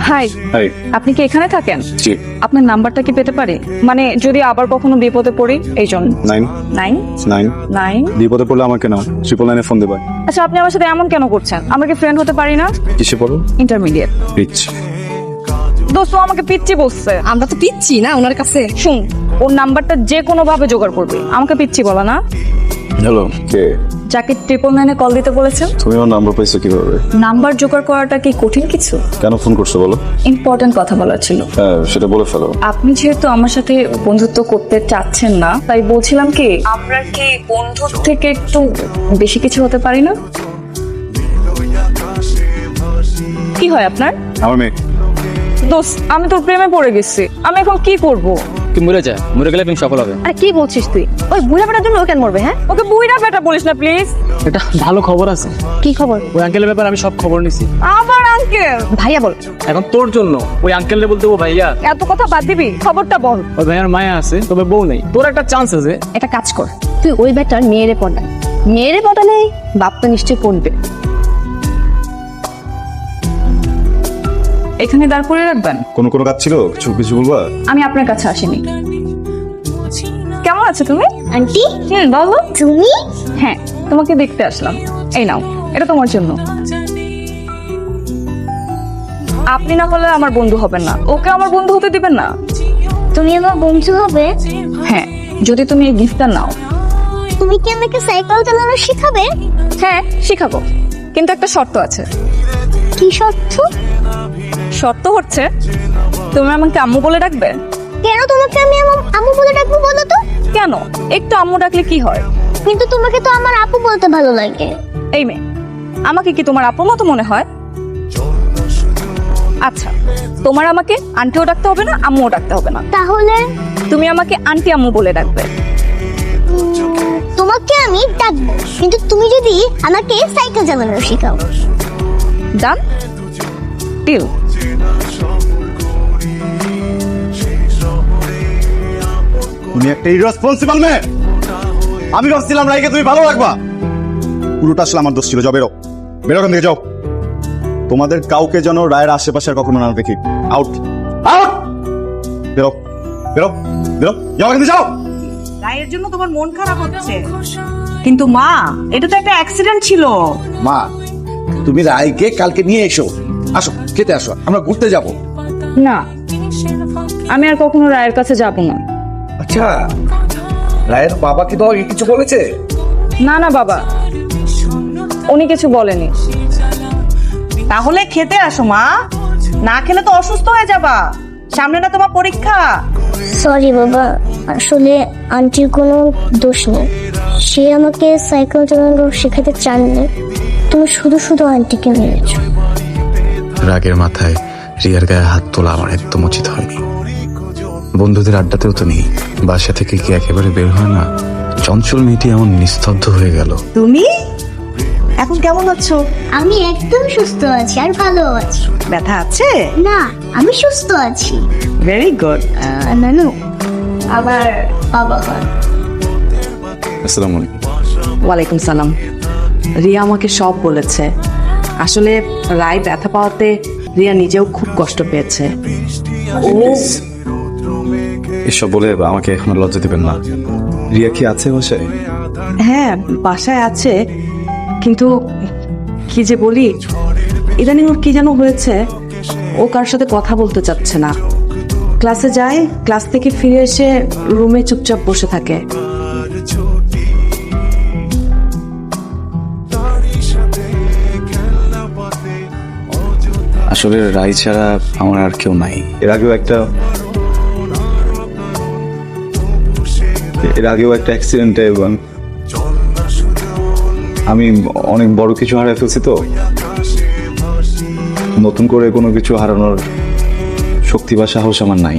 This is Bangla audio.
হাই। হাই। আপনি কি এখানে থাকেন? জি। আপনার নাম্বারটা কি পেতে পারি? মানে যদি আবার কখনো বিপদে পড়ি এই জন্য। 9 9 9 9। বিপদে পড়লে আমাকে নাও, 999 ফোন দেবে। আচ্ছা, আপনি আমার সাথে এমন কেন করছেন? আমরা কি ফ্রেন্ড হতে পারি না? কিসে পড়ো? ইন্টারমিডিয়েট। পিচ। দোস্ত আমাকে পিচ্ছি বলছে। আমরা তো পিচ্ছি না ওনার কাছে। শুন, ওর নাম্বারটা যে কোনো ভাবে জোগাড় করবে, আমাকে পিচ্ছি বলা না। হ্যালো, কে? যাকে 999 কল দিতে বলেছেন। তুমি আমার নাম্বার পাইছো কিভাবে? নাম্বার জোগাড় করাটা কি কঠিন কিছু? কেন ফোন করছো বলো? ইম্পর্টেন্ট কথা বলার ছিল। হ্যাঁ, সেটা বলে ফেলো। আপনি যেহেতু আমার সাথে বন্ধুত্ব করতে চাচ্ছেন না, তাই বলছিলাম কি আমরা কি বন্ধুর থেকে একটু বেশি কিছু হতে পারি না? কি হয় আপনার? আমার মেয়ে। দোস্ত, আমি তোর প্রেমে পড়ে গেছি, আমি এখন কি করব? তুই মরে যা, মরে গেলে প্রেম সফল হবে। আরে কি বলছিস তুই? ওই বুড়া বেটার জন্য ও কেন মরবে? হ্যাঁ, ওকে বুইড়া বেটা বলিস না প্লিজ। এটা ভালো খবর আছে। কি খবর? ওই আঙ্কেলের ব্যাপারে আমি সব খবর নিছি। আবার আঙ্কেল? ভাইয়া বল। এখন তোর জন্য ওই আঙ্কেলরে বলতে ও ভাইয়া। এত কথা বাদ দিবি, খবরটা বল। ওই ভাইয়ার মায়া আছে, তবে বউ নেই। তোর একটা চান্স আছে। একটা কাজ কর, তুই ওই বেটার মেয়েরে পড়া। মেয়েরে পড়া নেই, বাপ তো নিশ্চয়ই পড়বে। এখানে দাঁড় করে রাখবেন? কোনো কাজ ছিল? কিছু বলবা? আমি আপনার কাছে আসিনি। কেমন আছো তুমি? আন্টি বলো। তুমি? হ্যাঁ, তোমাকে দেখতে আসলাম। এই নাও, এটা তোমার জন্য। আপনি না হলে আমার বন্ধু হবেন না, ওকে আমার বন্ধু হতে দিবেন না। তুমি আমার বন্ধু হবে? হ্যাঁ, যদি তুমি এই গিফটটা নাও। তুমি কি আমাকে সাইকেল চালানো শেখাবে? হ্যাঁ, শিখাবো, কিন্তু একটা শর্ত আছে। কি শর্ত? শর্ত হচ্ছে তুমি আমাকে আম্মু বলে ডাকবে। কেন তোমাকে আমি আম্মু বলে ডাকবো বলো তো? কেন? একটু আম্মু ডাকলে কি হয়? কিন্তু তোমাকে তো আমার আপু বলতে ভালো লাগে। এই মেয়ে, আমাকে কি তোমার আপুর মতো মনে হয়? আচ্ছা, তোমার আমাকে আন্টিও ডাকতে হবে না, আম্মুও ডাকতে হবে না। তাহলে তুমি আমাকে আন্টি আম্মু বলে ডাকবে। তোমাকে আমি ডাকবো, কিন্তু তুমি যদি আমাকে সাইকেল চালানো শেখাও। Done deal. তুমি একটা ইররেসপন্সিবল মেয়ে। আমি ভাবছিলাম রাইকে তুমি ভালো রাখবা, পুরোটা আসলে আমার দোষ ছিল। যাও, বেরো বেরো, এখান থেকে যাও। তোমাদের কাউকে যেন রায়ের আশেপাশে আর কখনো না দেখি। Out out. বেরো বেরো বেরো, যাও এখান থেকে, যাও। রায়ের জন্য তোমার মন খারাপ হচ্ছে, কিন্তু মা, এটা তো একটা অ্যাক্সিডেন্ট ছিল। মা, তুমি রায়কে কালকে নিয়ে এসো। আসো, খেতে আসো, আমরা ঘুরতে যাব। না, আমি আর কখনো রায়ের কাছে যাব না। আচ্ছা, রায়ের বাবা কি তোমাকে কিছু বলেছে? না না বাবা, উনি কিছু বলেনি। তাহলে খেতে আসো মা, না খেলে তো অসুস্থ হয়ে যাবা। সামনে না তোমার পরীক্ষা। সরি বাবা, আসলে আন্টির কোনো দোষ নেই। সে আমাকে সাইকেল চালানো শেখাতে চাননি, তুমি শুধু শুধু আন্টিকে মেরেছো। রাগের মাথায় রিয়ার গায়ে হাত তোলা আমার একদম উচিত হয়নি। বন্ধুদের আড্ডাতেও তো নেই, বাসা থেকে কি একেবারে বের হয় না? চঞ্চল মেয়েটি এমন নিস্তব্ধ হয়ে গেল। তুমি এখন কেমন আছো? আমি একদম সুস্থ আছি আর ভালো আছি। ব্যথা আছে? না, আমি সুস্থ আছি। Very good. নানু, আবার বাবা হয়। আসসালামু আলাইকুম। ওয়ালাইকুম সালাম। রিয়া আমাকে সব বলেছে। আসলে রায় ব্যথা পাওয়াতে রিয়া নিজেও খুব কষ্ট পেয়েছে। ও এসব বলে আমাকে এখন লজ্জা দিবেন না। রিয়া কি আছে বাসায়? হ্যাঁ, বাসায় আছে, কিন্তু কি যে বলি, ইদানিং ওর কি যেন হয়েছে, ও কার সাথে কথা বলতে চাচ্ছে না। ক্লাসে যায়, ক্লাস থেকে ফিরে এসে রুমে চুপচাপ বসে থাকে। আসলে রাই ছাড়া আমার আর কেউ নাই। এর আগেও একটা অ্যাক্সিডেন্টে আমি অনেক বড় কিছু হারিয়ে ফেলছি। তো নতুন করে কোনো কিছু হারানোর শক্তি বা সাহস আমার নাই।